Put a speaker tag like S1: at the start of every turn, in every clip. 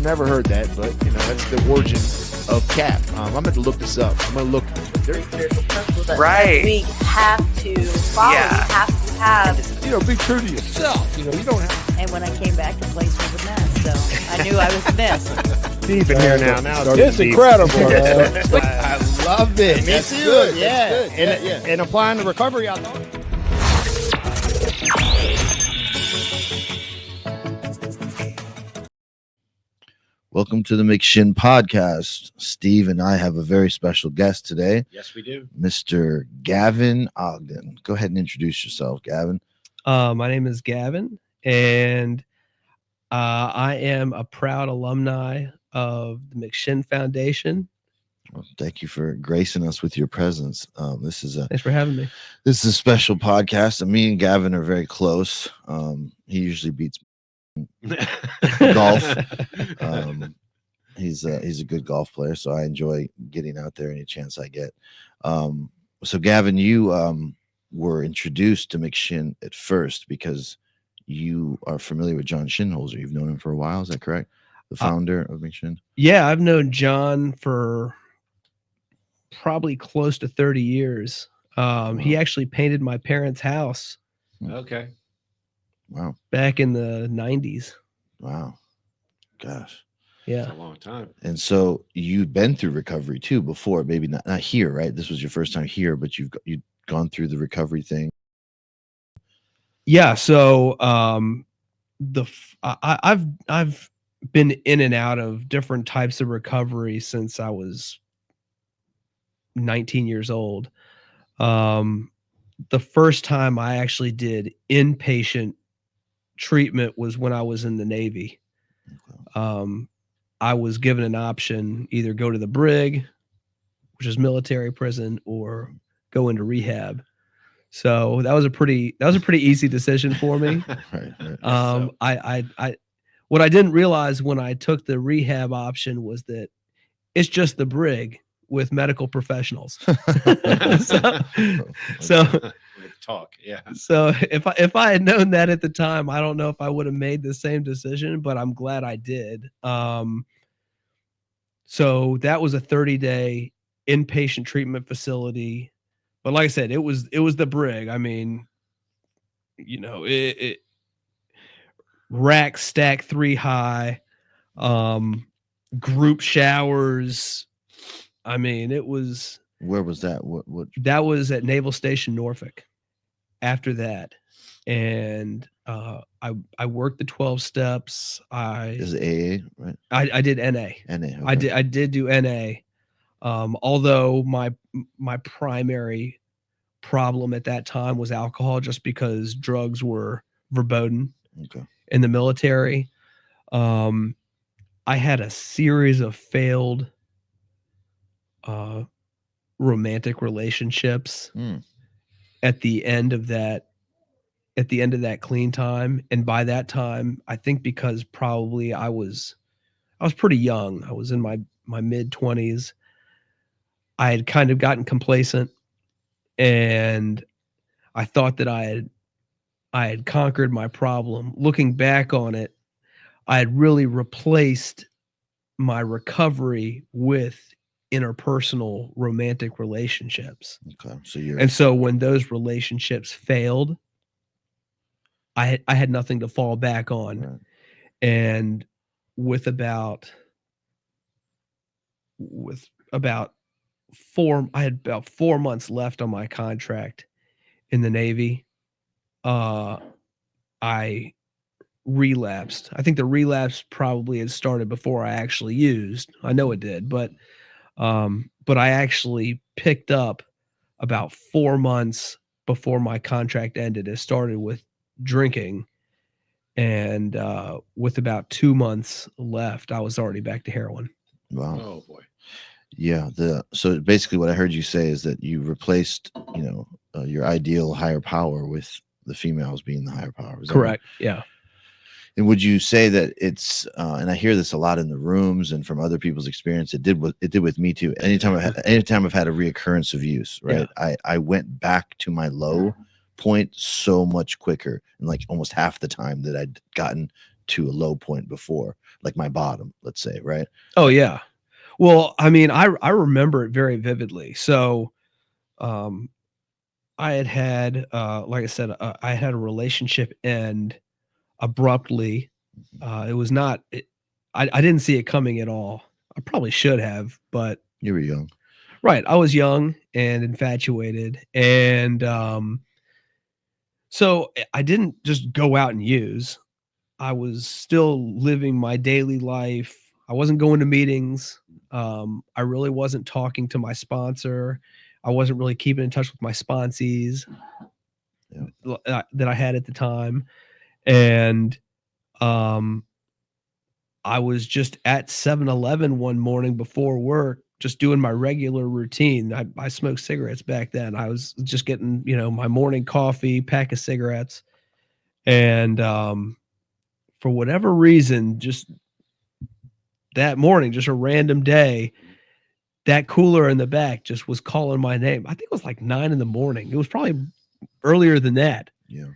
S1: never heard that, but that's the origin of cap. I'm going to look this up. I'm going to look.
S2: There's a principle that
S3: Right.
S2: we have to follow.
S3: Yeah.
S2: We have to have.
S1: Be true to yourself. You don't have.
S2: And when I came back, the place was a mess. So I knew I was missed.
S4: Deep in here now.
S1: It's incredible. Man.
S4: I love it.
S1: Me too.
S4: Yeah.
S1: That's good.
S4: And applying the recovery, I thought.
S5: Welcome to the McShin podcast. Steve and I have a very special guest today.
S4: Yes, we do.
S5: Mr. Gavin Ogden. Go ahead and introduce yourself, Gavin.
S6: My name is Gavin, and I am a proud alumni of the McShin Foundation.
S5: Well, thank you for gracing us with your presence.
S6: Thanks for having me.
S5: This is a special podcast. Me and Gavin are very close. He usually beats golf. He's a good golf player, so I enjoy getting out there any chance I get. So Gavin, you were introduced to McShin at first because you are familiar with John Shinholzer. You've known him for a while, is that correct? The founder of McShin?
S6: Yeah, I've known John for probably close to 30 years. He actually painted my parents' house.
S4: Okay.
S5: Wow.
S6: Back in the 90s.
S5: Wow. Gosh.
S6: Yeah.
S4: That's a long time.
S5: And so you've been through recovery too before, maybe not here, right? This was your first time here, but you've gone through the recovery thing.
S6: Yeah. So I've been in and out of different types of recovery since I was 19 years old. The first time I actually did inpatient treatment was when I was in the Navy. I was given an option, either go to the brig, which is military prison, or go into rehab. So that was a pretty easy decision for me.
S5: Right.
S6: What I didn't realize when I took the rehab option was that it's just the brig with medical professionals. so
S4: Talk, yeah.
S6: So if I had known that at the time, I don't know if I would have made the same decision, but I'm glad I did. So that was a 30-day inpatient treatment facility. But like I said, it was the brig. I mean, it rack stack 3 high, group showers. I mean, it was.
S5: Where was that? What?
S6: That was at Naval Station Norfolk. After that, and I worked the 12 steps.
S5: Is it AA, right?
S6: I did NA.
S5: NA. Okay.
S6: I did do NA. Although my primary problem at that time was alcohol, just because drugs were verboten in the military. I had a series of failed romantic relationships at the end of that clean time. And by that time, I think because probably I was pretty young. I was in my mid-20s. I had kind of gotten complacent, and I thought that I had conquered my problem. Looking back on it, I had really replaced my recovery with interpersonal romantic relationships.
S5: Okay.
S6: So when those relationships failed, I had nothing to fall back on.
S5: Right.
S6: And with about 4 months left on my contract in the Navy, I relapsed. I think the relapse probably had started before I actually used. I know it did, but I actually picked up about 4 months before my contract ended. It started with drinking, and with about 2 months left, I was already back to heroin.
S5: Wow.
S4: Oh boy.
S5: Yeah. So basically what I heard you say is that you replaced, your ideal higher power with the females being the higher power. Is that
S6: Correct.
S5: right?
S6: Yeah.
S5: And would you say that it's, and I hear this a lot in the rooms and from other people's experience, it did with me too. Anytime I've had a reoccurrence of use, right? Yeah. I went back to my low point so much quicker, and like almost half the time that I'd gotten to a low point before, like my bottom, let's say, right?
S6: Oh yeah. Well, I mean, I remember it very vividly. So, I had like I said, I had a relationship end abruptly. It was not. I didn't see it coming at all. I probably should have, but
S5: You were young.
S6: right, I was young and infatuated, and so I didn't just go out and use. I was still living my daily life. I wasn't going to meetings. I really wasn't talking to my sponsor. I wasn't really keeping in touch with my sponsees that I had at the time. And I was just at 7-Eleven one morning before work, just doing my regular routine. I smoked cigarettes back then. I was just getting, my morning coffee, pack of cigarettes. And for whatever reason, just that morning, just a random day, that cooler in the back just was calling my name. I think it was like 9 in the morning. It was probably earlier than that.
S5: Yeah.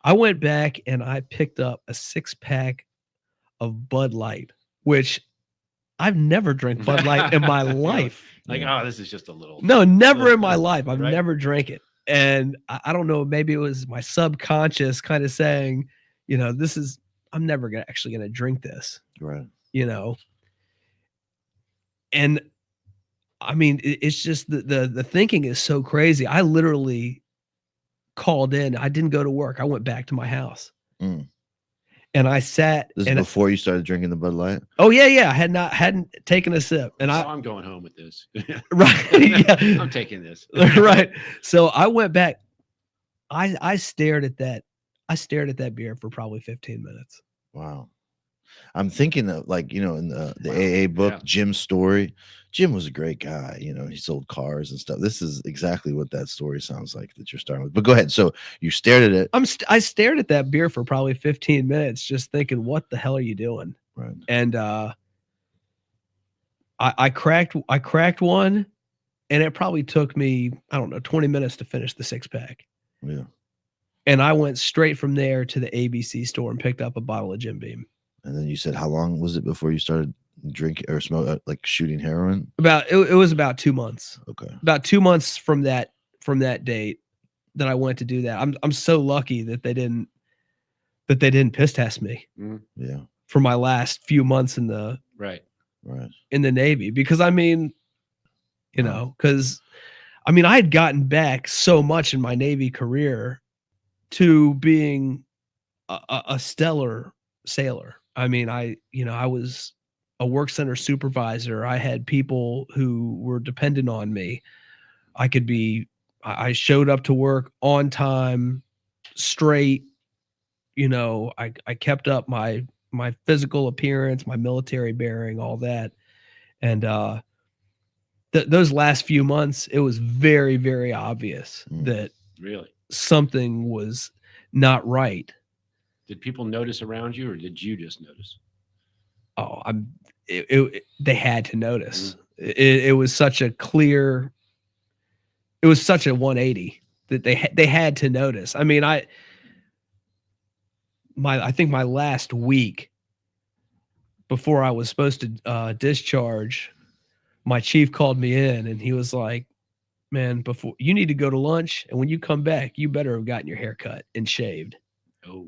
S6: I went back and I picked up a 6-pack of Bud Light, which I've never drank Bud Light in my life.
S4: Like, oh, this is just a little.
S6: No, never in my life. I've
S4: Right.
S6: never drank it. And I don't know, maybe it was my subconscious kind of saying, I'm never actually going to drink this,
S5: Right.
S6: And I mean, it's just the thinking is so crazy. I literally called in. I didn't go to work. I went back to my house.
S5: Mm.
S6: And I sat.
S5: This is before you started drinking the Bud Light?
S6: Oh yeah. I hadn't taken a sip. And
S4: I'm going home with this.
S6: Right. Yeah.
S4: I'm taking this.
S6: Right. So I went back. I stared at that. I stared at that beer for probably 15 minutes.
S5: Wow. I'm thinking of in the AA book,
S4: Yeah.
S5: Jim's story. Jim was a great guy. He sold cars and stuff. This is exactly what that story sounds like that you're starting with. But go ahead. So you stared at it.
S6: I stared at that beer for probably 15 minutes, just thinking, what the hell are you doing?
S5: Right.
S6: And I cracked one, and it probably took me, I don't know, 20 minutes to finish the 6-pack.
S5: Yeah.
S6: And I went straight from there to the ABC store and picked up a bottle of Jim Beam.
S5: And then you said, how long was it before you started drinking or smoke, like shooting heroin?
S6: It was about 2 months.
S5: Okay.
S6: About 2 months from that date that I went to do that. I'm so lucky that they didn't piss test me.
S5: Yeah.
S6: For my last few months in the
S4: Right.
S6: in the Navy, because I mean, because I mean, I had gotten back so much in my Navy career to being a stellar sailor. I mean, I was a work center supervisor. I had people who were dependent on me. I showed up to work on time, straight. I kept up my physical appearance, my military bearing, all that. And those last few months, it was very, very obvious that
S4: Really
S6: something was not right.
S4: Did people notice around you, or did you just notice?
S6: Oh, they had to notice. It was such a clear. It was such a 180 that they had to notice. I mean, I think my last week before I was supposed to discharge, my chief called me in and he was like, "Man, before you need to go to lunch, and when you come back, you better have gotten your hair cut and shaved."
S4: Oh,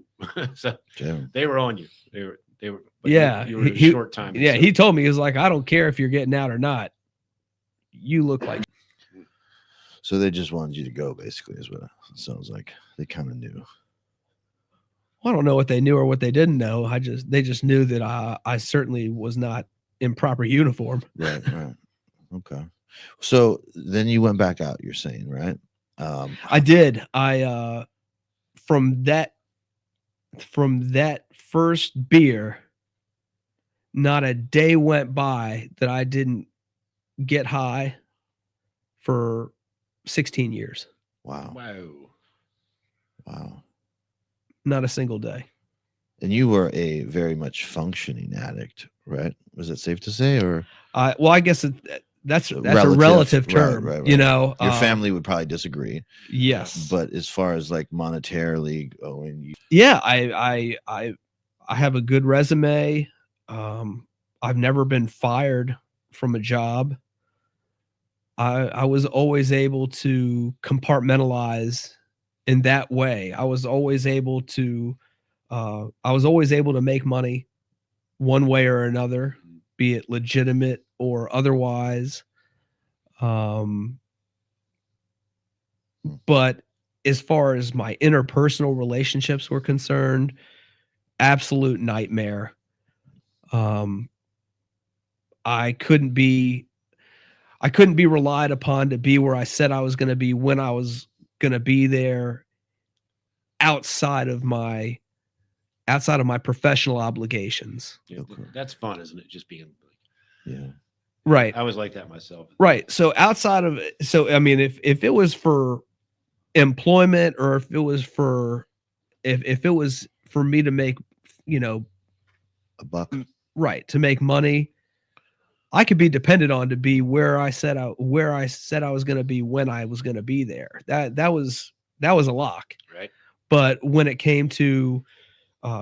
S4: so
S5: Jim.
S4: they were on you. They were. But
S6: Yeah,
S4: you were in a short time.
S6: Yeah,
S4: so.
S6: he told me, he was like, "I don't care if you're getting out or not. You look like."
S5: So they just wanted you to go, basically, is what it sounds like. They kind of knew.
S6: Well, I don't know what they knew or what they didn't know. They just knew that I certainly was not in proper uniform.
S5: Right. Okay. So then you went back out, you're saying, right?
S6: I did. From that first beer, not a day went by that I didn't get high for 16 years.
S5: Wow.
S6: Not a single day.
S5: And you were a very much functioning addict, right? Was it safe to say, or?
S6: Well, I guess that's a relative term.
S5: Right.
S6: Your
S5: family would probably disagree.
S6: Yes,
S5: but as far as like monetarily going,
S6: yeah, I I have a good resume. I've never been fired from a job. I was always able to compartmentalize in that way. I was always able to make money one way or another, be it legitimate or otherwise. But as far as my interpersonal relationships were concerned, absolute nightmare. I couldn't be relied upon to be where I said I was going to be when I was going to be there outside of my professional obligations.
S4: Yeah, that's fun, isn't it? Just being like,
S5: Yeah.
S6: Right.
S4: I was like that myself.
S6: Right. So outside of I mean, if it was for employment, or if it was for me to make,
S5: A buck.
S6: right, to make money, I could be depended on to be where I said I was going to be when I was going to be there. That was a lock.
S4: Right.
S6: But when it came to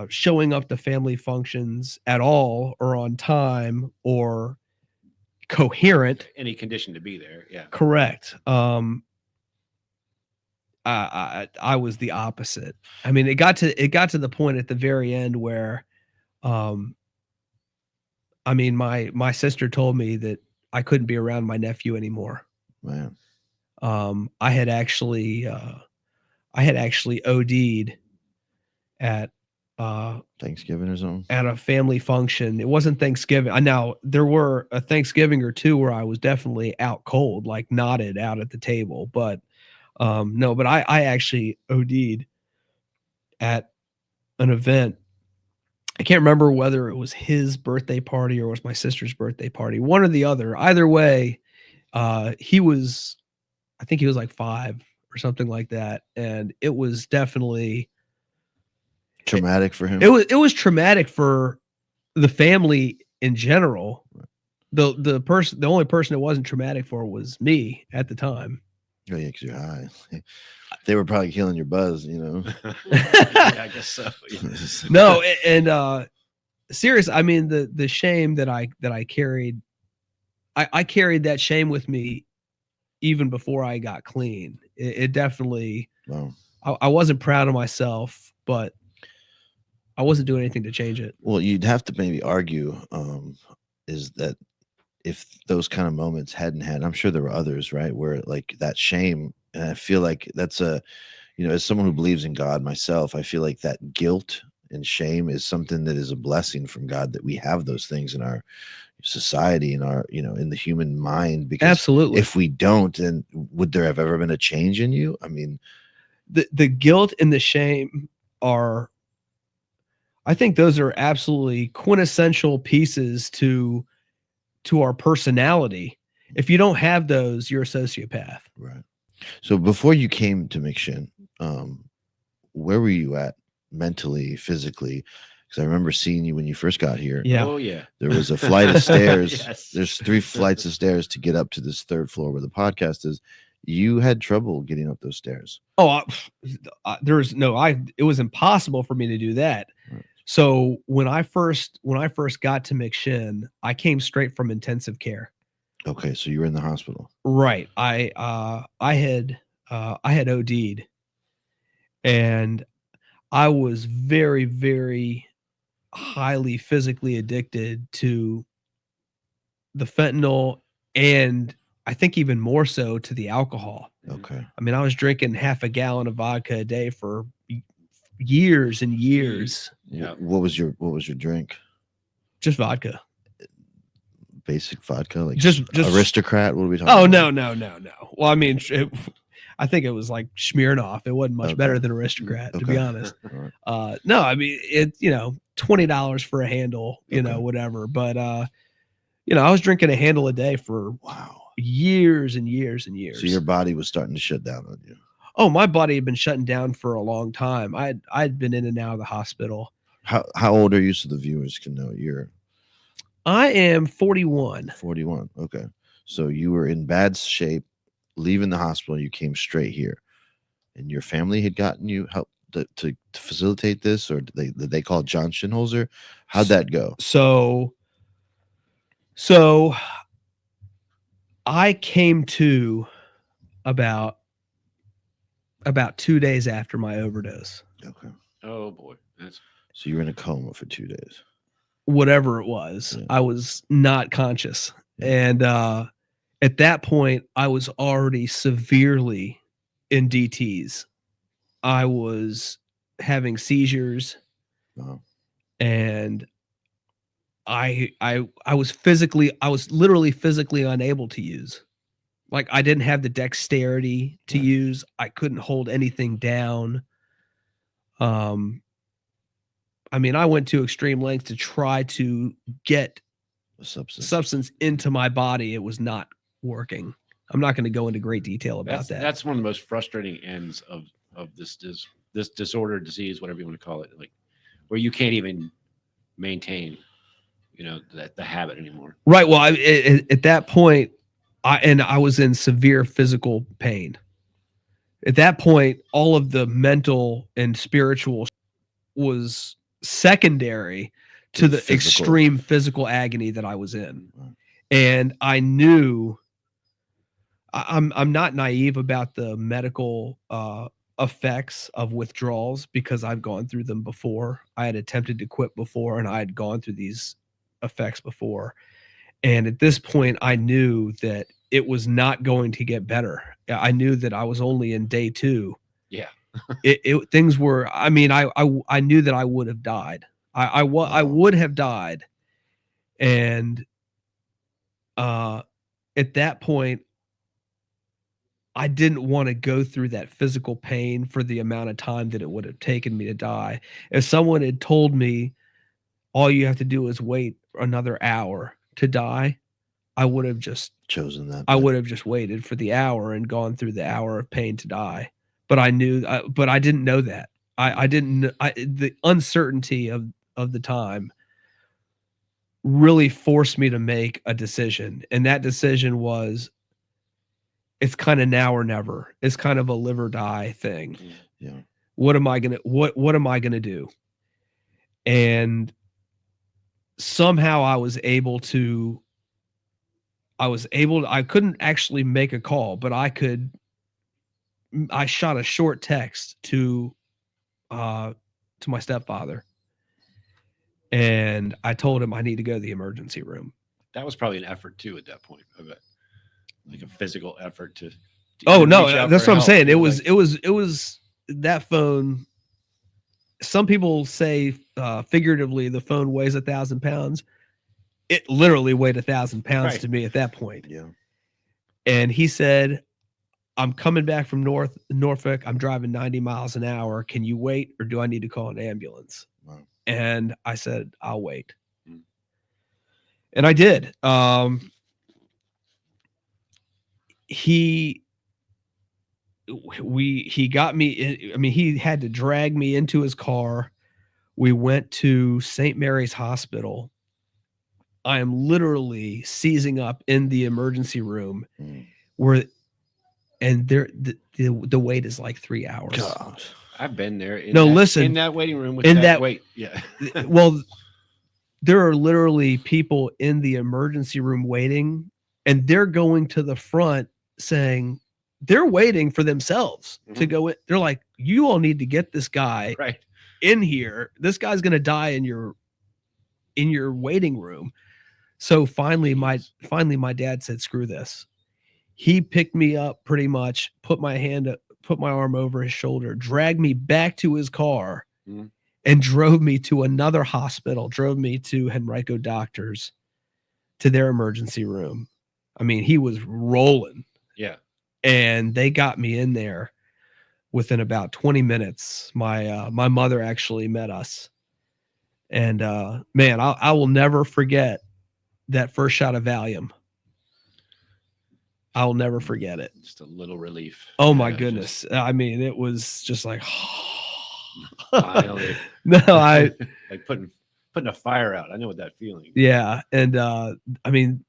S6: showing up to family functions at all, or on time, or coherent,
S4: Any condition to be there. Yeah.
S6: correct. I was the opposite. I mean, it got to the point at the very end where, I mean, my sister told me that I couldn't be around my nephew anymore.
S5: Man.
S6: I had actually OD'd at
S5: Thanksgiving or something.
S6: at a family function. It wasn't Thanksgiving. Now there were a Thanksgiving or two where I was definitely out cold, like nodded out at the table. But no, but I actually OD'd at an event. I can't remember whether it was his birthday party or it was my sister's birthday party, one or the other. Either way, I think he was like 5 or something like that. And it was definitely
S5: Traumatic for him.
S6: it was traumatic for the family in general. The only person it wasn't traumatic for was me at the time.
S5: Oh yeah, because you're high. They were probably killing your buzz,
S4: Yeah, I guess so. Yeah.
S6: No, and serious. I mean, the shame that I carried, I carried that shame with me even before I got clean. It definitely.
S5: Wow.
S6: I wasn't proud of myself, but I wasn't doing anything to change it.
S5: Well, you'd have to maybe argue is that if those kind of moments hadn't had, I'm sure there were others, right, where like that shame, and I feel like that's as someone who believes in God myself, I feel like that guilt and shame is something that is a blessing from God, that we have those things in our society, in our, in the human mind, because
S6: Absolutely.
S5: if we don't, then would there have ever been a change in you? I mean,
S6: the guilt and the shame are, I think those are absolutely quintessential pieces to our personality. If you don't have those, you're a sociopath.
S5: right. So before you came to McShin, where were you at mentally, physically? Because I remember seeing you when you first got here.
S6: Yeah.
S4: Oh yeah.
S5: There was a flight of stairs.
S4: Yes.
S5: There's 3 flights of stairs to get up to this 3rd floor where the podcast is. You had trouble getting up those stairs.
S6: Oh, it was impossible for me to do that.
S5: Right.
S6: So when I first got to McShin, I came straight from intensive care.
S5: Okay, so you were in the hospital.
S6: Right. I had OD'd, and I was very, very highly physically addicted to the fentanyl, and I think even more so to the alcohol.
S5: Okay.
S6: I mean, I was drinking half a gallon of vodka a day for years and years.
S4: Yeah.
S5: What was your drink?
S6: Just vodka.
S5: Basic vodka, like
S6: Just
S5: Aristocrat. What are we talking?
S6: Oh,
S5: about?
S6: no. Well, I mean, I think it was like Smirnoff. It wasn't much
S5: Okay.
S6: better than Aristocrat, to be
S5: Okay.
S6: honest.
S5: All right.
S6: No, I mean, it, $20 for a handle,
S5: Okay.
S6: whatever. But, I was drinking a handle a day for
S5: Wow.
S6: years and years and years.
S5: So your body was starting to shut down on you.
S6: Oh, my body had been shutting down for a long time. I'd been in and out of the hospital.
S5: How old are you, so the viewers can know? You're
S6: I am 41.
S5: 41. Okay. So you were in bad shape, leaving the hospital, you came straight here. And your family had gotten you help. to facilitate this, or did they call John Shinholzer? How'd that go?
S6: So I came to about 2 days after my overdose,
S5: Okay.
S4: Oh boy, that's
S5: So you were in a coma for 2 days.
S6: whatever it was.
S5: Yeah.
S6: I was not conscious.
S5: Yeah.
S6: And at that point, I was already severely in DTs. I was having seizures,
S5: Wow.
S6: and I was literally physically unable to use. Like, I didn't have the dexterity to
S5: Right.
S6: use. I couldn't hold anything down. I mean, I went to extreme lengths to try to get
S5: A substance.
S6: substance into my body. It was not working. I'm not going to go into great detail about that.
S4: that's one of the most frustrating ends of this disorder, disease, whatever you want to call it, like where you can't even maintain, the habit anymore.
S6: Right. Well, at that point, I was in severe physical pain. At that point, all of the mental and spiritual was secondary to the
S5: Physical.
S6: extreme physical agony that I was in.
S5: Right.
S6: And I knew I'm not naive about the medical effects of withdrawals, because I've gone through them before. I had attempted to quit before, and I had gone through these effects before. And at this point, I knew that it was not going to get better. I knew that I was only in day 2.
S4: Yeah.
S6: Things were, I mean, I knew that I would have died. I would have died. And at that point, I didn't want to go through that physical pain for the amount of time that it would have taken me to die. If someone had told me all you have to do is wait another hour to die, I would have just
S5: Chosen that.
S6: I would have just waited for the hour and gone through the hour of pain to die. But I knew, but I didn't know that. I didn't. The uncertainty of the time really forced me to make a decision, and that decision was, it's kind of now or never. It's kind of a live or die thing.
S5: Yeah.
S6: What am I gonna do? And somehow I couldn't actually make a call, but I shot a short text to my stepfather, and I told him I need to go to the emergency room.
S4: That was probably an effort too at that point, of it, like a physical effort to
S6: Oh
S4: even
S6: no,
S4: reach out
S6: that's
S4: for
S6: what I'm
S4: help,
S6: saying.
S4: you
S6: It
S4: know,
S6: was
S4: like,
S6: that phone. Some people say figuratively the phone weighs 1,000 pounds. It literally weighed 1,000 pounds
S4: Right.
S6: to me at that point.
S5: Yeah.
S6: And he said, I'm coming back from Norfolk. I'm driving 90 miles an hour. Can you wait, or do I need to call an ambulance?
S5: Wow.
S6: And I said, I'll wait.
S4: Hmm.
S6: And I did. He got me in, I mean, he had to drag me into his car. We went to St. Mary's Hospital. I am literally seizing up in the emergency room,
S5: Mm.
S6: and the wait is like 3 hours.
S5: Gosh.
S4: I've been there.
S6: Listen,
S4: in that waiting room with
S6: in
S4: that
S6: that-
S4: wait. Yeah.
S6: Well, there are literally people in the emergency room waiting, and they're going to the front saying they're waiting for themselves to go in. They're like, you all need to get this guy
S4: Right.
S6: in here. This guy's going to die in your waiting room. So finally my dad said, screw this. He picked me up, pretty much, put my arm over his shoulder, dragged me back to his car,
S4: Mhm.
S6: and drove me to another hospital, drove me to Henrico Doctors, to their emergency room. I mean, he was rolling.
S4: Yeah.
S6: And they got me in there within about 20 minutes. My mother actually met us. And man, I will never forget that first shot of Valium. I'll never forget it.
S4: Just a little relief.
S6: Oh my
S4: Yeah,
S6: goodness. I mean, it was just like,
S4: Finally.
S6: no,
S4: like putting a fire out. I know what that feeling.
S6: yeah. And I mean,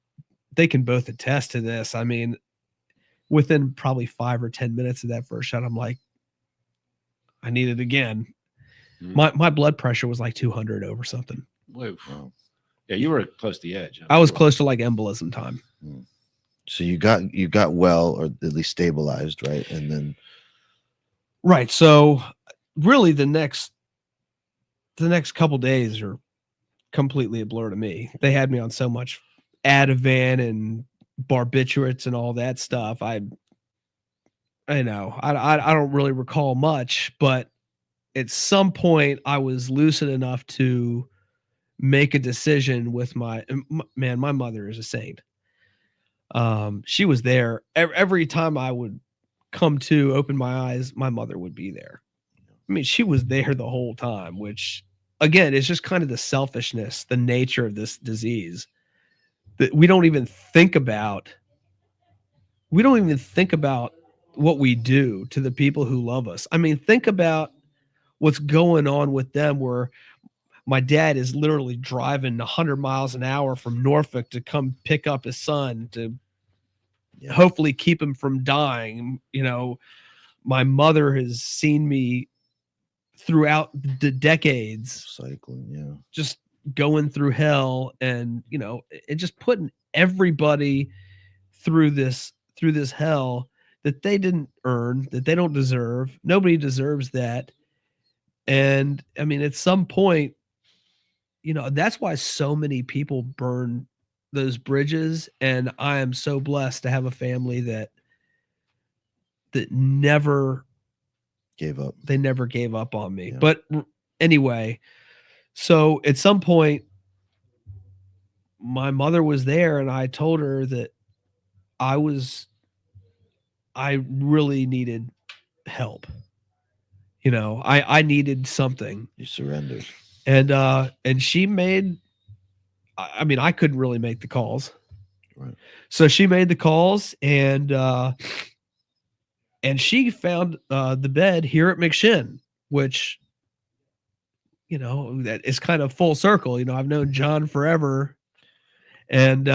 S6: they can both attest to this. I mean, within probably 5 or 10 minutes of that first shot, I'm like, I needed again.
S4: Mm.
S6: My blood pressure was like 200 over something.
S4: Whoa.
S5: Wow.
S4: Yeah, you were close to the edge.
S6: I was close to like embolism time.
S5: So you got well, or at least stabilized, right? And then
S6: Right. So really the next couple days are completely a blur to me. They had me on so much Ativan and barbiturates and all that stuff. I don't really recall much, but at some point I was lucid enough to make a decision with my mother is a saint. She was there every time I would come to open my eyes, my mother would be there. I mean, she was there the whole time, which again is just kind of the selfishness, the nature of this disease that we don't even think about. We don't even think about what we do to the people who love us. I mean, think about what's going on with them where my dad is literally driving 100 miles an hour from Norfolk to come pick up his son to hopefully keep him from dying. You know, my mother has seen me throughout the decades
S5: cycling,
S6: just going through hell, and you know, it just putting everybody through this hell that they didn't earn, that they don't deserve. Nobody deserves that. And I mean, at some point, you know, that's why so many people burn those bridges. And I am so blessed to have a family that never
S5: gave up.
S6: They never gave up on me.
S5: Yeah.
S6: But anyway, so at some point, my mother was there, and I told her that I really needed help. You know, I needed something.
S5: You surrendered.
S6: And she made, I mean, I couldn't really make the calls.
S5: Right.
S6: So she made the calls, and she found the bed here at McShin, which, you know, that is kind of full circle. You know, I've known John forever, and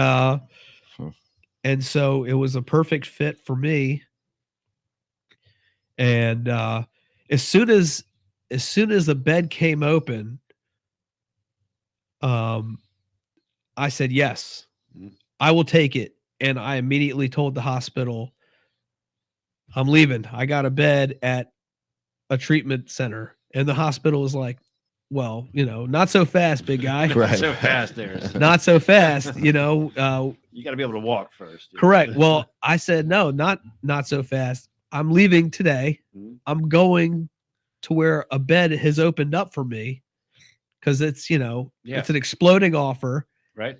S6: so it was a perfect fit for me. And as soon as the bed came open, I said, yes, I will take it. And I immediately told the hospital, I'm leaving. I got a bed at a treatment center. And the hospital was like, well, you know, not so fast, big guy.
S5: Right.
S4: So fast there.
S6: Not so fast, you know.
S4: You got to be able to walk first.
S6: Correct. Well, I said, no, not so fast. I'm leaving today. I'm going to where a bed has opened up for me, because it's, you know, it's an exploding offer.
S4: Right.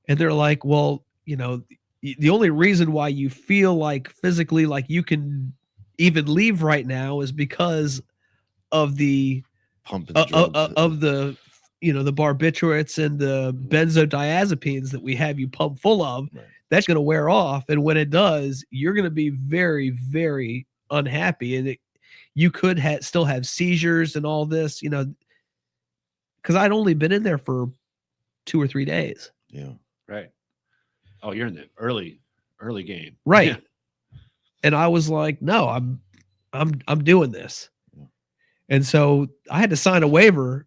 S6: And they're like, well, you know, the only reason why you feel like physically like you can even leave right now is because of the
S5: pumping
S6: of the, you know, the barbiturates and the benzodiazepines that we have you pump full of.
S5: Right.
S6: That's going to wear off, and when it does, you're going to be very, very unhappy, and you could still have seizures and all this, you know, because I'd only been in there for 2 or 3 days.
S5: Yeah.
S4: Right. Oh, you're in the early game.
S6: Right.
S4: Yeah.
S6: And I was like, no, I'm doing this.
S5: Yeah.
S6: And so I had to sign a waiver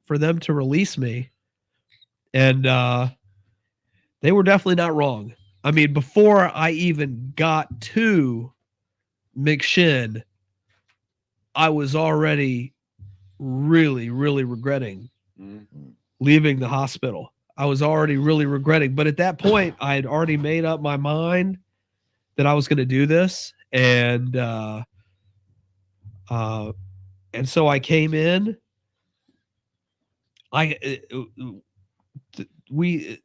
S6: for them to release me. And they were definitely not wrong. I mean, before I even got to McShin, I was already really, really regretting leaving the hospital. I was already really regretting. But at that point, I had already made up my mind that I was going to do this. And so I came in.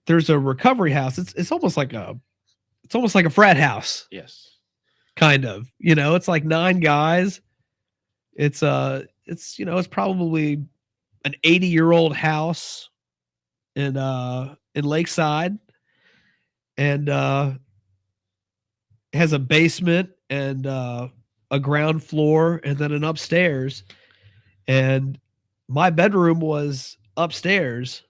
S6: There's a recovery house. It's almost like a frat house.
S4: Yes.
S6: Kind of, you know, it's like 9 guys. It's you know, it's probably an 80-year-old house in Lakeside, and has a basement and a ground floor and then an upstairs. And my bedroom was upstairs.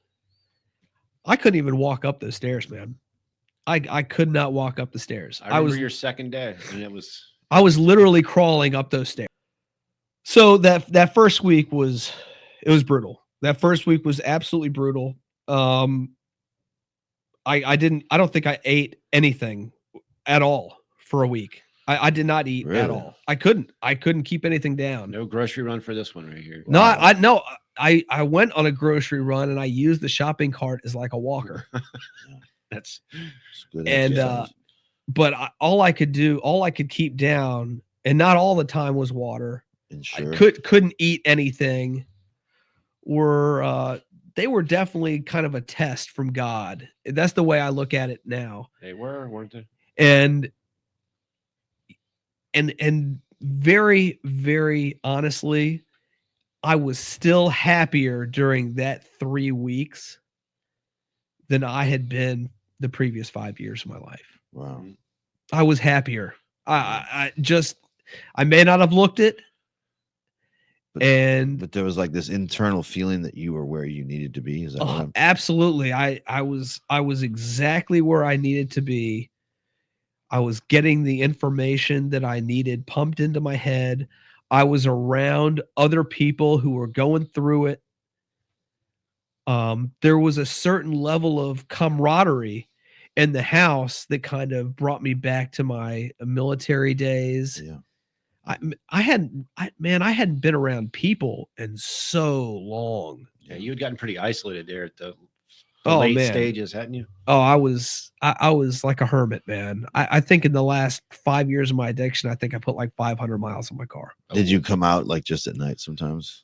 S6: I couldn't even walk up those stairs, man. I could not walk up the stairs.
S4: I remember your second day, and I was
S6: literally crawling up those stairs. So that first week was brutal. That first week was absolutely brutal. I don't think I ate anything at all for a week. I did not eat at
S5: Really?
S6: all. I couldn't keep anything down.
S4: No grocery run for this one right here.
S6: No,
S5: Wow.
S6: I went on a grocery run and I used the shopping cart as like a walker.
S4: That's
S5: It's good
S6: And
S5: exercise.
S6: but all I could keep down, and not all the time was water.
S5: And sure.
S6: I couldn't eat anything. They were definitely kind of a test from God. That's the way I look at it now.
S4: they weren't they?
S6: And very, very honestly, I was still happier during that 3 weeks than I had been the previous 5 years of my life.
S5: Wow.
S6: I was happier. I may not have looked it.
S5: But there was like this internal feeling that you were where you needed to be. Is that what I'm
S6: absolutely. I was exactly where I needed to be. I was getting the information that I needed pumped into my head. I was around other people who were going through it. There was a certain level of camaraderie in the house that kind of brought me back to my military days.
S5: Yeah.
S6: I hadn't been around people in so long.
S4: Yeah, you had gotten pretty isolated there at the
S6: Oh,
S4: late
S6: man.
S4: stages, hadn't you?
S6: Oh, I was like a hermit, man. I think in the last 5 years of my addiction, I think I put like 500 miles on my car.
S5: Did you come out like just at night sometimes?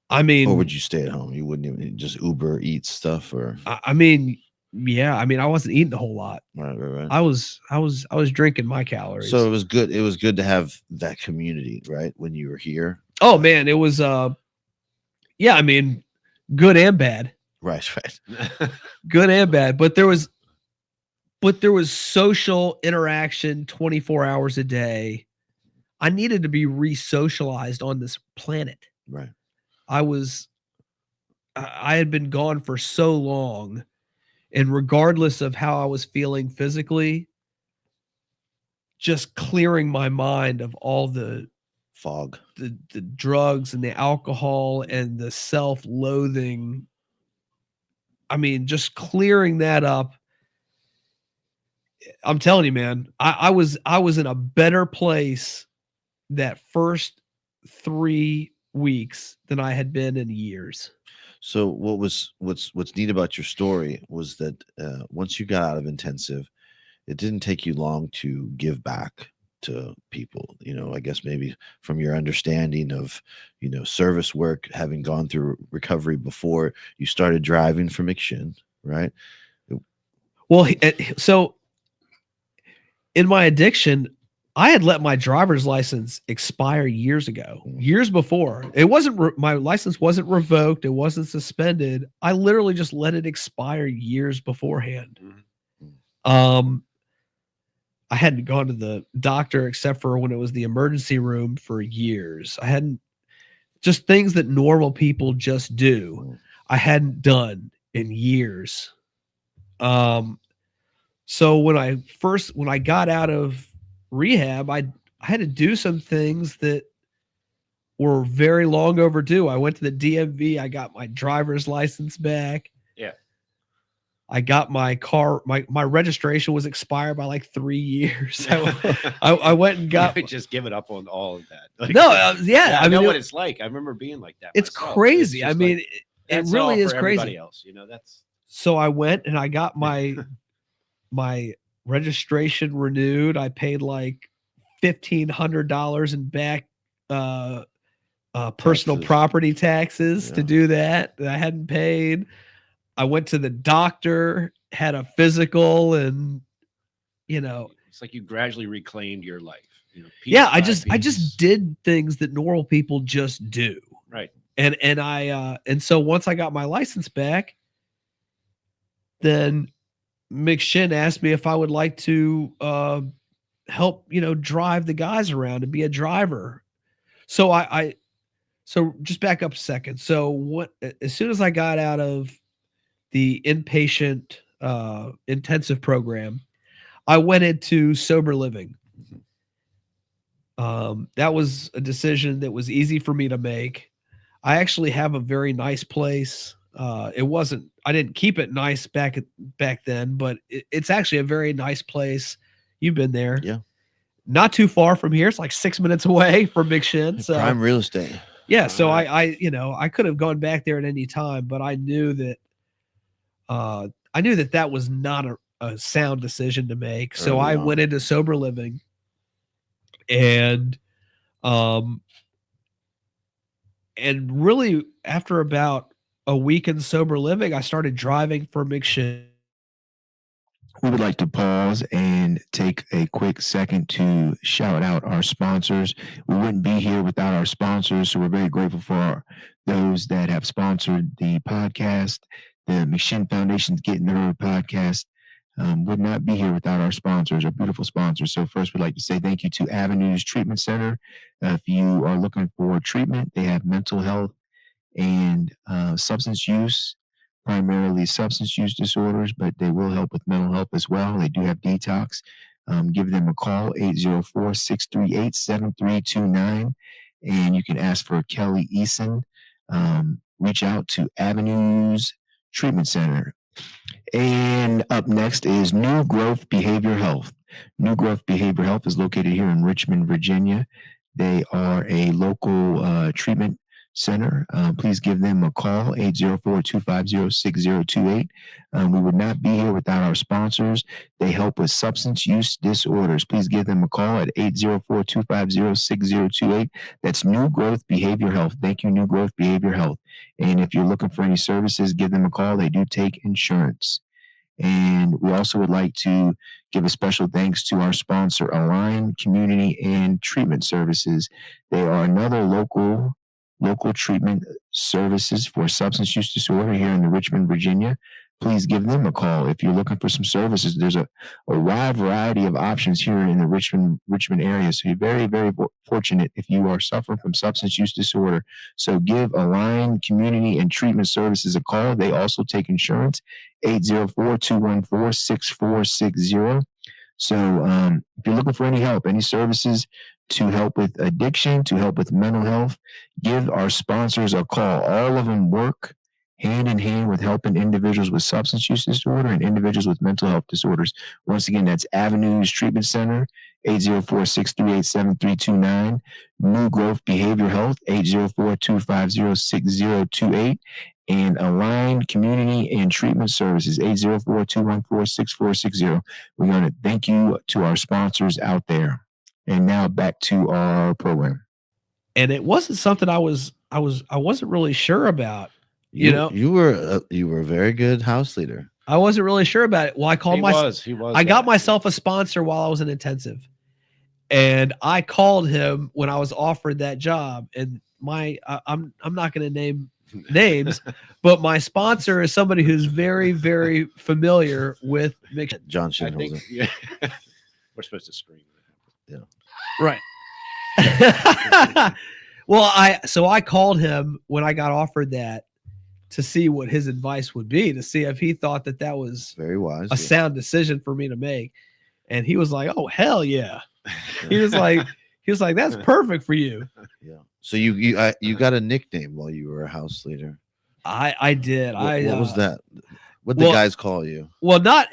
S6: I mean,
S5: Or would you stay at home? You wouldn't even just Uber eat stuff or
S6: I mean, yeah. I mean, I wasn't eating a whole lot.
S5: right.
S6: I was drinking my calories.
S5: So it was good. It was good to have that community, right? When you were here.
S6: Oh man, it was yeah, I mean, good and bad.
S5: Right.
S6: Good and bad. But there was social interaction 24 hours a day. I needed to be re-socialized on this planet.
S5: Right.
S6: I had been gone for so long, and regardless of how I was feeling physically, just clearing my mind of all the
S5: Fog.
S6: the drugs and the alcohol and the self-loathing. I mean, just clearing that up. I'm telling you, man, I was in a better place that first 3 weeks than I had been in years.
S5: So what's neat about your story was that once you got out of intensive, it didn't take you long to give back to people. You know, I guess maybe from your understanding of, you know, service work, having gone through recovery before you started driving for McShin, right?
S6: Well, so in my addiction, I had let my driver's license expire years ago, years before. It wasn't my license wasn't revoked. It wasn't suspended. I literally just let it expire years beforehand. I hadn't gone to the doctor except for when it was the emergency room for years. I hadn't, just things that normal people just do. I hadn't done in years. So when I got out of rehab, I had to do some things that were very long overdue. I went to the DMV. I got my driver's license back.
S4: Yeah.
S6: I got my car. My registration was expired by like 3 years. I went and got.
S4: You could just give it up on all of that. Like,
S6: No, yeah,
S4: I know
S6: mean,
S4: what it's like. I remember being like that.
S6: It's
S4: myself.
S6: crazy.
S4: It's
S6: I
S4: just
S6: mean,
S4: like,
S6: it
S4: that's
S6: really
S4: all
S6: is
S4: for
S6: crazy.
S4: everybody else, you know, that's
S6: So I went and I got my registration renewed. I paid like $1,500 in back personal
S5: Taxes.
S6: property taxes to
S5: Yeah.
S6: do that I hadn't paid. I went to the doctor, had a physical, and you know,
S4: it's like you gradually reclaimed your life. You know, piece
S6: yeah,
S4: by
S6: I just
S4: piece.
S6: did things that normal people just do.
S4: Right.
S6: And so once I got my license back, then McShin asked me if I would like to help, you know, drive the guys around and be a driver. So so just back up a second. So as soon as I got out of the inpatient intensive program, I went into sober living. That was a decision that was easy for me to make. I actually have a very nice place. I didn't keep it nice back then, but it's actually a very nice place. You've been there.
S5: Yeah.
S6: Not too far from here. It's like 6 minutes away from Big Shin. So
S5: Prime real estate.
S6: yeah. So I could have gone back there at any time, but I knew that that was not a sound decision to make. So
S5: Early
S6: I
S5: on.
S6: went into sober living, and really after about a week in sober living, I started driving for McShin.
S3: We would like to pause and take a quick second to shout out our sponsors. We wouldn't be here without our sponsors, so we're very grateful for those that have sponsored the podcast. The McShin Foundation's Getting the Road podcast would not be here without our sponsors, our beautiful sponsors. So first, we'd like to say thank you to Avenues Treatment Center. If you are looking for treatment, they have mental health and substance use, primarily substance use disorders, but they will help with mental health as well. They do have detox. Give them a call, 804-638-7329, and you can ask for Kelly Eason. Reach out to Avenues Treatment Center. And up next is New Growth Behavior Health. New Growth Behavior Health is located here in Richmond, Virginia. They are a local treatment center. Please give them a call, 804-250-6028. We would not be here without our sponsors. They help with substance use disorders. Please give them a call at 804-250-6028. That's New Growth Behavior Health. Thank you, New Growth Behavior Health. And if you're looking for any services, give them a call. They do take insurance. And we also would like to give a special thanks to our sponsor, Align Community and Treatment Services. They are another local treatment services for substance use disorder here in the Richmond, Virginia. Please give them a call if you're looking for some services. There's a wide variety of options here in the Richmond area. So you're very, very fortunate if you are suffering from substance use disorder. So give Align Community and Treatment Services a call. They also take insurance, 804-214-6460. So if you're looking for any help, any services to help with addiction, to help with mental health, give our sponsors a call. All of them work hand in hand with helping individuals with substance use disorder and individuals with mental health disorders. Once again, that's Avenues Treatment Center, 804-638-7329. New Growth Behavior Health, 804-250-6028. And Align Community and Treatment Services, 804-214-6460. We're going to thank you to our sponsors out there. And now back to our program.
S6: And it wasn't something I wasn't really sure about.
S5: You were a very good house leader.
S6: I wasn't really sure about it. Well, I called I got myself a sponsor while I was in intensive, and I called him when I was offered that job. And I'm not going to name names, but my sponsor is somebody who's very, very familiar with mixed.
S5: John
S4: I think,
S5: Shinholzer.
S4: yeah. We're supposed to scream.
S6: Right. Well, I called him when I got offered that to see what his advice would be, to see if he thought that was
S5: Very wise.
S6: a sound decision for me to make. And he was like, "Oh, hell yeah." He was like, "That's perfect for you."
S5: Yeah. So you got a nickname while you were a house leader.
S6: I did.
S5: What was that? What the guys call you?
S6: Well, not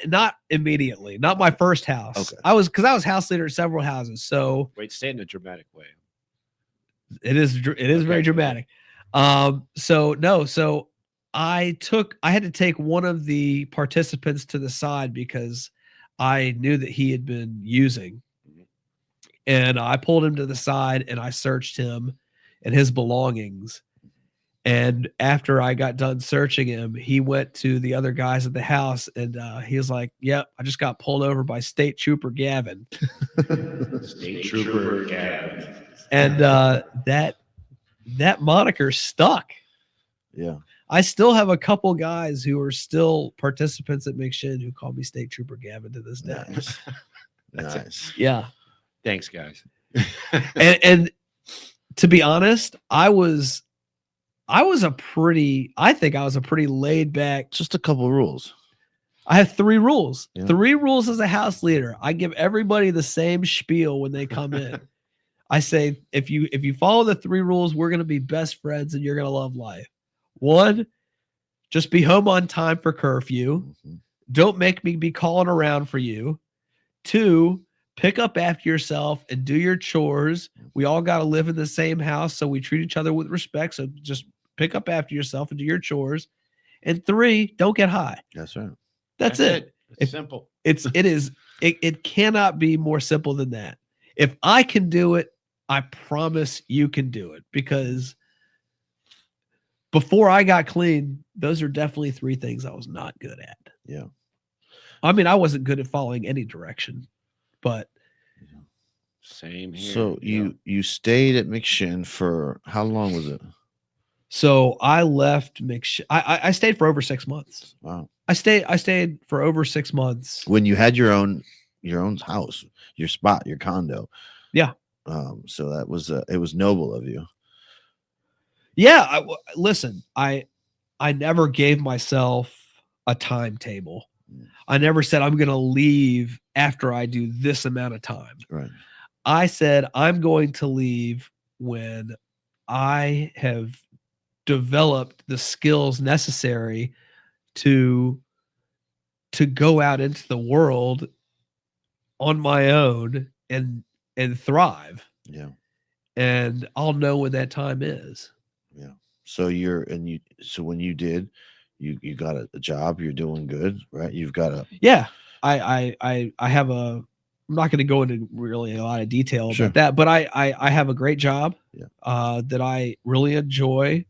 S6: immediately. Not my first house.
S5: Okay.
S6: I was house leader at several houses. So
S4: Wait, say it in a dramatic way.
S6: it is very dramatic. So I had to take one of the participants to the side because I knew that he had been using. And I pulled him to the side and I searched him and his belongings. And after I got done searching him, he went to the other guys at the house and he was like, "Yep, I just got pulled over by State Trooper Gavin."
S4: State Trooper Gavin.
S6: And that moniker stuck.
S5: Yeah.
S6: I still have a couple guys who are still participants at McShin who call me State Trooper Gavin to this day.
S5: Nice. Nice.
S6: Yeah.
S4: Thanks, guys.
S6: And to be honest, I think I was a pretty laid back.
S5: Just a couple rules.
S6: I have 3 rules.
S5: Yeah.
S6: 3 rules as a house leader. I give everybody the same spiel when they come in. I say if you follow the 3 rules, we're gonna be best friends and you're gonna love life. 1, just be home on time for curfew.
S5: Mhm.
S6: Don't make me be calling around for you. 2, pick up after yourself and do your chores. We all got to live in the same house, so we treat each other with respect. So just pick up after yourself and do your chores. And 3, don't get high.
S5: That's right.
S6: That's it.
S4: It's simple.
S6: It cannot be more simple than that. If I can do it, I promise you can do it, because before I got clean, those are definitely 3 things I was not good at.
S5: Yeah.
S6: I mean, I wasn't good at following any direction, but
S4: Same here.
S5: So you stayed at McShin for how long was it?
S6: so I left McShin. I stayed for over 6 months.
S5: Wow.
S6: I stayed for over 6 months.
S5: When you had your own house, your spot, your condo.
S6: Yeah.
S5: So that was it was noble of you.
S6: Yeah. Listen, I never gave myself a timetable. I never said I'm going to leave after I do this amount of time.
S5: Right.
S6: I said I'm going to leave when I have developed the skills necessary to go out into the world on my own and thrive.
S5: Yeah.
S6: And I'll know when that time is.
S5: Yeah. So so when you did, you got a job, you're doing good, right? You've got a
S6: Yeah. I have I'm not going to go into really a lot of detail
S5: Sure.
S6: about that, but I have a great job
S5: Yeah.
S6: that I really enjoy.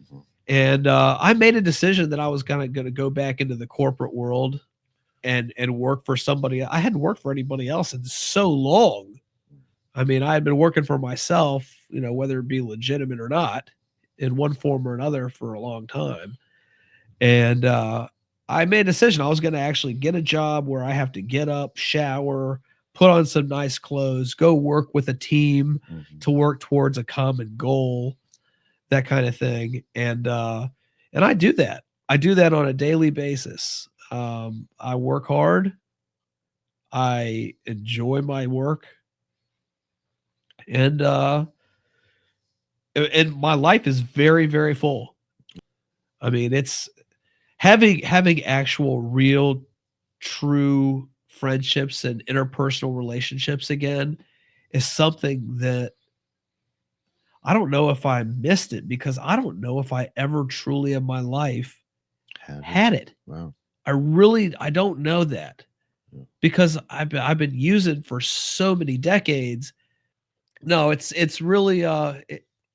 S5: Mhm.
S6: And I made a decision that I was going to go back into the corporate world and work for somebody. I hadn't worked for anybody else in so long. I mean, I had been working for myself, whether it be legitimate or not, in one form or another for a long time. And I made a decision. I was going to actually get a job where I have to get up, shower, put on some nice clothes, go work with a team
S5: Mhm.
S6: to work towards a common goal, that kind of thing. And I do that. I do that on a daily basis. I work hard. I enjoy my work. And my life is very, very full. I mean, it's having actual real true friendships and interpersonal relationships again is something that I don't know if I missed it, because I don't know if I ever truly in my life had it.
S5: Wow.
S6: I don't know that,
S5: Yeah.
S6: because I've been using for so many decades. No, it's really I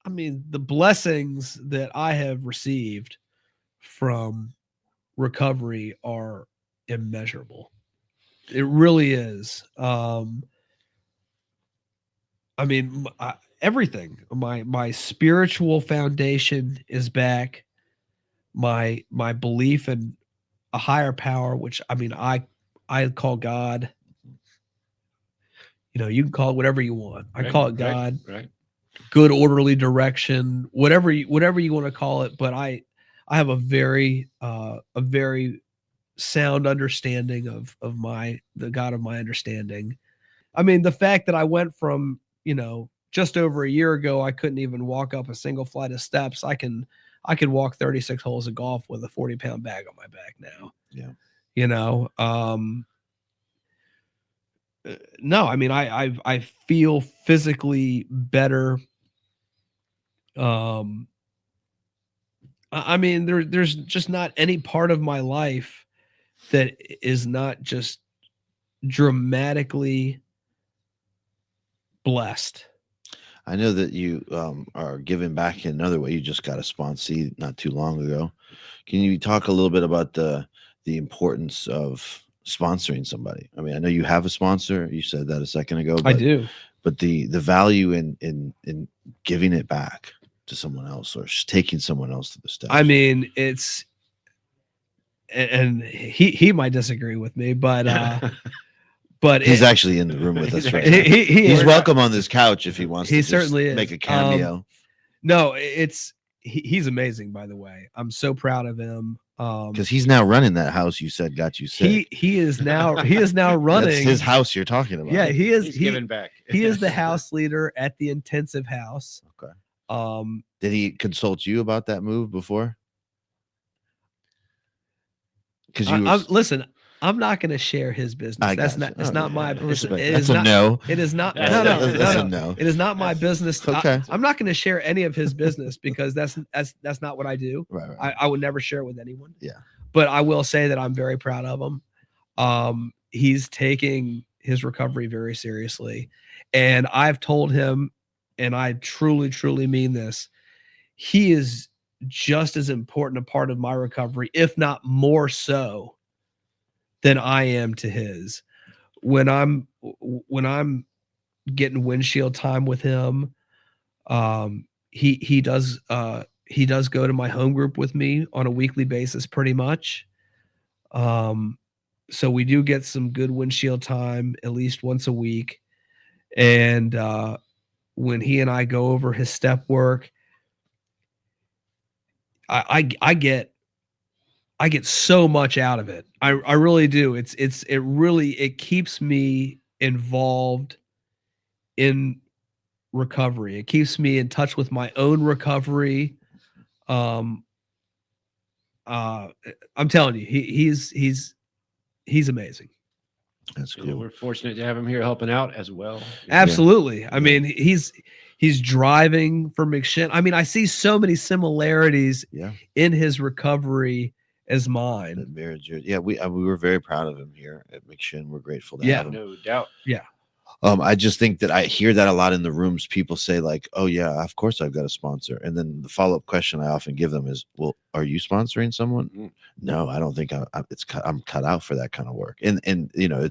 S6: mean, the blessings that I have received from recovery are immeasurable. It really is. I mean, everything. My spiritual foundation is back. My belief in a higher power, which I mean, I call God. You can call it whatever you want. I call it God.
S4: Right.
S6: Good orderly direction, whatever you want to call it. But I have a very sound understanding of the God of my understanding. I mean, the fact that I went from, just over a year ago, I couldn't even walk up a single flight of steps. I can walk 36 holes of golf with a 40-pound bag on my back now.
S5: Yeah.
S6: No, I mean, I feel physically better. I mean, there's just not any part of my life that is not just dramatically blessed.
S5: I know that you are giving back in another way. You just got a sponsee not too long ago. Can you talk a little bit about the importance of sponsoring somebody? I mean, I know you have a sponsor. You said that a second ago.
S6: I do.
S5: But the value in giving it back to someone else, or taking someone else to the steps.
S6: I mean, it's, and he might disagree with me, but but
S5: he's actually in the room with us right now.
S6: He's
S5: He's welcome on this couch if he wants
S6: He
S5: to just
S6: certainly is.
S5: make a cameo.
S6: No, it's he's amazing, by the way. I'm so proud of him.
S5: Because he's now running that house you said got you sick.
S6: He is now running.
S5: That's his house you're talking about.
S6: Yeah,
S4: He's giving back.
S6: he is the house leader at the intensive house.
S5: Okay. Did he consult you about that move before? Because
S6: listen, I'm not going to share his business. That's not. It's not my.
S5: That's
S6: a
S5: no.
S6: It is not.
S4: That's
S5: That's
S6: No.
S5: a no.
S6: It is not my business.
S5: Okay.
S6: I'm not going to share any of his business because that's not what I do.
S5: Right.
S6: I would never share it with anyone.
S5: Yeah.
S6: But I will say that I'm very proud of him. He's taking his recovery very seriously, and I've told him, and I truly, truly mean this. He is just as important a part of my recovery, if not more so, than I am to his. When I'm getting windshield time with him, he does go to my home group with me on a weekly basis, pretty much. So we do get some good windshield time at least once a week. And when he and I go over his step work, I get so much out of it. I really do. It keeps me involved in recovery. It keeps me in touch with my own recovery. I'm telling you, he's amazing.
S5: That's
S4: So
S5: cool.
S4: we're fortunate to have him here helping out as well.
S6: Absolutely. I mean, he's driving for McShin. I mean, I see so many similarities in his recovery as mine.
S5: Yeah, we were very proud of him here at McShin. We're grateful to have him.
S4: No doubt.
S6: Yeah.
S5: I just think that I hear that a lot in the rooms. People say like, "Oh yeah, of course I've got a sponsor," and then the follow-up question I often give them is, "Well, are you sponsoring someone?" No, I don't think I'm cut out for that kind of work. And you know,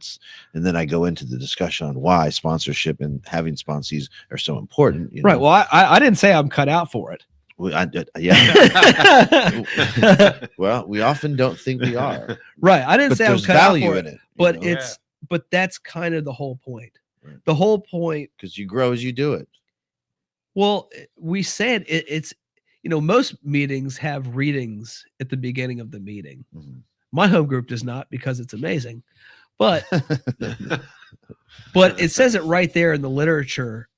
S5: and then I go into the discussion on why sponsorship and having sponsees are so important. You know?
S6: Right. Well, I didn't say I'm cut out for it.
S5: Yeah. Well, we often don't think we are.
S6: Right. I didn't
S5: But
S6: say I'm
S5: there's
S6: cut out
S5: value
S6: for
S5: in
S6: it.
S5: it.
S6: But
S4: know?
S6: but that's kind of the whole point.
S5: Right.
S6: The whole point.
S5: Because you grow as you do it.
S6: Well, we said it's, most meetings have readings at the beginning of the meeting.
S5: Mm-hmm.
S6: My home group does not because it's amazing. But but it says it right there in the literature.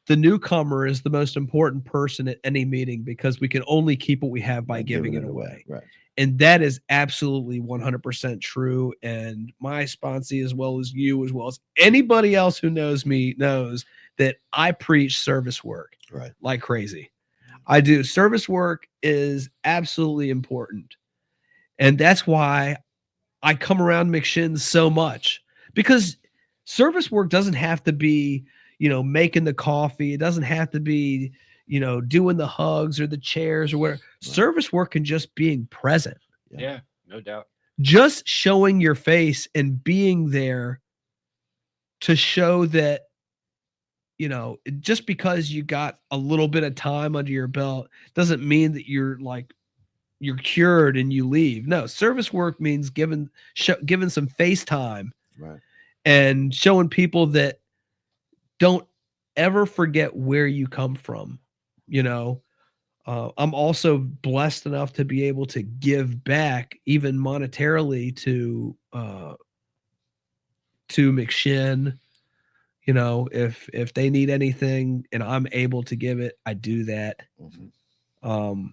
S6: The newcomer is the most important person at any meeting because we can only keep what we have by giving it away.
S5: Right.
S6: And that is absolutely 100% true. And my sponsee, as well as you, as well as anybody else who knows me, knows that I preach service work like crazy. I do. Service work is absolutely important. And that's why I come around McShin so much, because service work doesn't have to be, making the coffee. It doesn't have to be, doing the hugs or the chairs or whatever. Right. Service work can just being present.
S4: Yeah, no doubt.
S6: Just showing your face and being there to show that, just because you got a little bit of time under your belt doesn't mean that you're cured and you leave. No, service work means giving some face time,
S5: right,
S6: and showing people that don't ever forget where you come from. I'm also blessed enough to be able to give back even monetarily to McShin. If they need anything and I'm able to give it, I do that. Mm-hmm.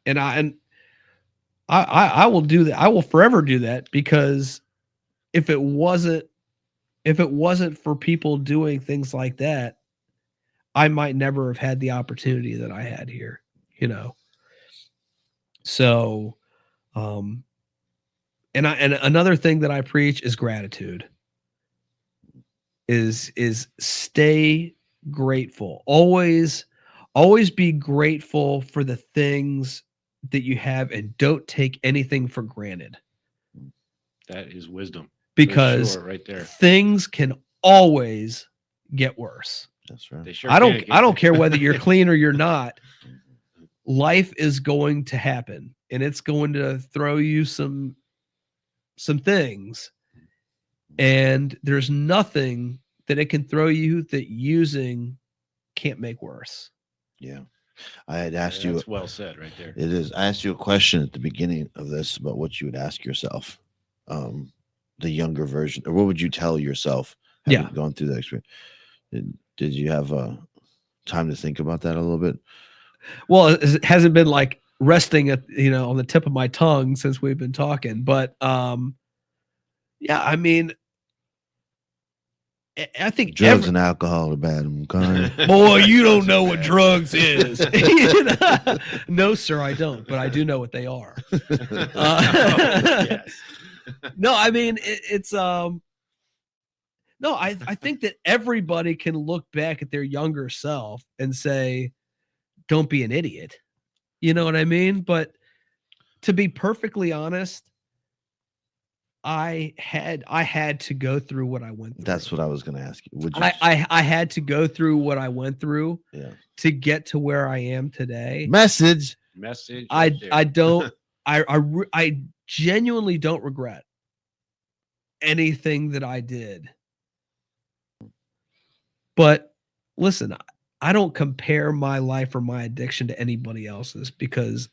S6: And I will do that. I will forever do that, because if it wasn't for people doing things like that, I might never have had the opportunity that I had here, So, and another thing that I preach is gratitude. Is stay grateful. Always be grateful for the things that you have, and don't take anything for granted.
S4: That is wisdom.
S6: Because
S4: right there,
S6: things can always get worse.
S5: That's right.
S6: I don't care whether you're clean or you're not. Life is going to happen, and it's going to throw you some things, and there's nothing that it can throw you that using can't make worse.
S5: Yeah. I had asked you.
S4: That's well said right there.
S5: It is. I asked you a question at the beginning of this about what you would ask yourself, the younger version, or what would you tell yourself having
S6: Yeah.
S5: gone through that experience? Did you have time to think about that a little bit?
S6: Well, it hasn't been like resting at on the tip of my tongue since we've been talking, but yeah, I mean, I think
S5: Drugs and alcohol are bad. Okay?
S6: boy, you don't know what drugs is. No, sir, I don't, but I do know what they are.
S4: Yes.
S6: No, I mean it's no, I think that everybody can look back at their younger self and say, "Don't be an idiot." You know what I mean? But to be perfectly honest, I had to go through what I went through.
S5: That's what I was going to ask you. Would you?
S6: I had to go through what I went through
S5: Yeah.
S6: to get to where I am today.
S5: Message.
S6: I
S4: right
S6: don't I genuinely don't regret anything that I did. But listen, I don't compare my life or my addiction to anybody else's because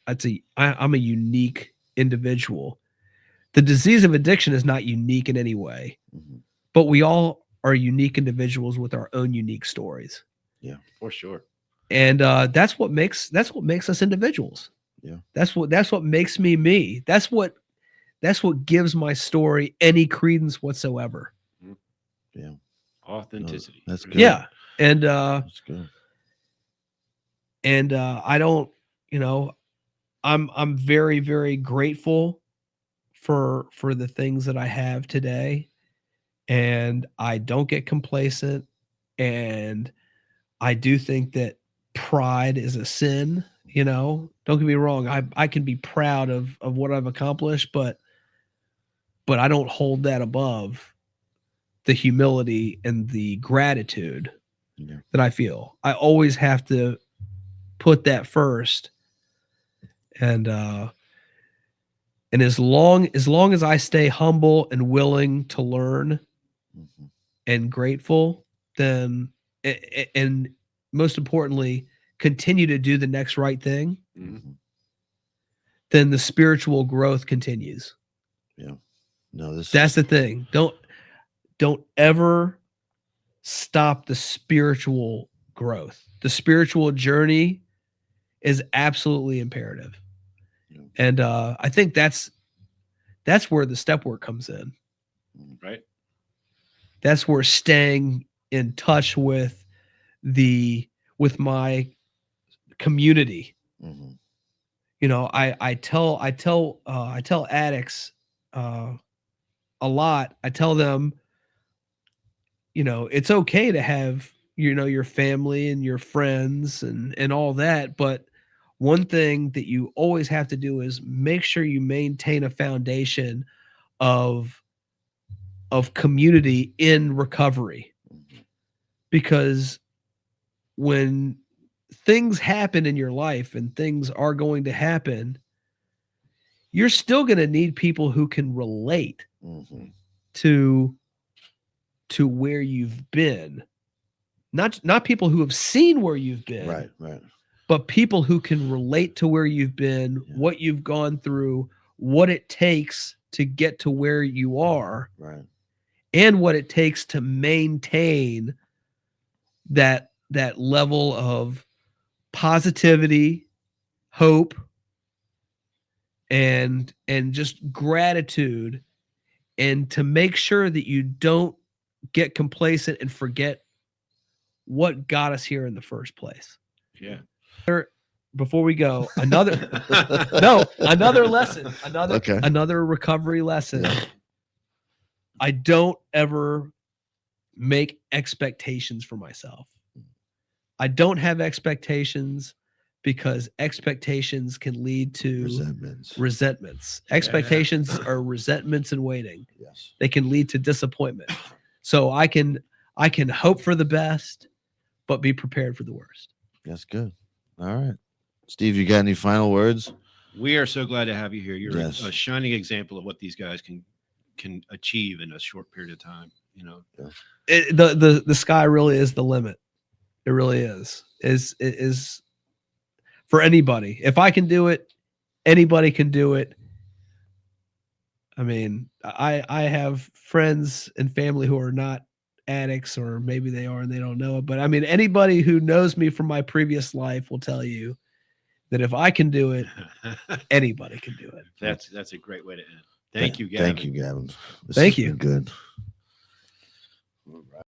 S6: I'm a unique individual. The disease of addiction is not unique in any way,
S5: Mhm.
S6: but we all are unique individuals with our own unique stories.
S5: Yeah,
S4: for sure.
S6: And that's what makes us individuals.
S5: Yeah.
S6: That's what makes me me. That's what gives my story any credence whatsoever.
S5: Yeah.
S4: Authenticity.
S5: No, that's good.
S6: Yeah. And
S5: That's good.
S6: and I don't, I'm very, very grateful for the things that I have today. And I don't get complacent. And I do think that pride is a sin, Don't get me wrong. I can be proud of what I've accomplished, but I don't hold that above the humility and the gratitude that I feel. I always have to put that first. And as long as I stay humble and willing to learn and grateful, then and most importantly, continue to do the next right thing, then the spiritual growth continues.
S5: Yeah. No,
S6: That's the thing. Don't ever stop the spiritual growth. The spiritual journey is absolutely imperative.
S5: Yeah.
S6: And I think that's where the step work comes in.
S4: Right.
S6: That's where staying in touch with my community. I tell addicts a lot. I tell them, it's okay to have your family and your friends and all that, but one thing that you always have to do is make sure you maintain a foundation of community in recovery. Because when things happen in your life, and things are going to happen, you're still going to need people who can relate to where you've been. Not people who have seen where you've been.
S5: Right.
S6: But people who can relate to where you've been, what you've gone through, what it takes to get to where you are.
S5: Right.
S6: And what it takes to maintain that level of positivity, hope, and just gratitude, and to make sure that you don't get complacent and forget what got us here in the first place.
S4: Yeah.
S6: Before we go, another lesson, another recovery lesson.
S5: Yeah.
S6: I don't ever make expectations for myself. I don't have expectations, because expectations can lead to resentments. Expectations are resentments in waiting.
S5: Yes.
S6: They can lead to disappointment. So I can hope for the best, but be prepared for the worst.
S5: That's good. All right. Steve, you got any final words?
S4: We are so glad to have you here. You're
S5: Yes.
S4: a shining example of what these guys can achieve in a short period of time.
S6: The sky really is the limit. It really is. for anybody. If I can do it, anybody can do it. I mean, I have friends and family who are not addicts, or maybe they are and they don't know it. But I mean, anybody who knows me from my previous life will tell you that if I can do it, anybody can do it.
S4: That's a great way to end. Thank you, Gavin.
S5: Thank you, Gavin. This
S6: Thank
S5: has
S6: you.
S5: been good.
S4: All right.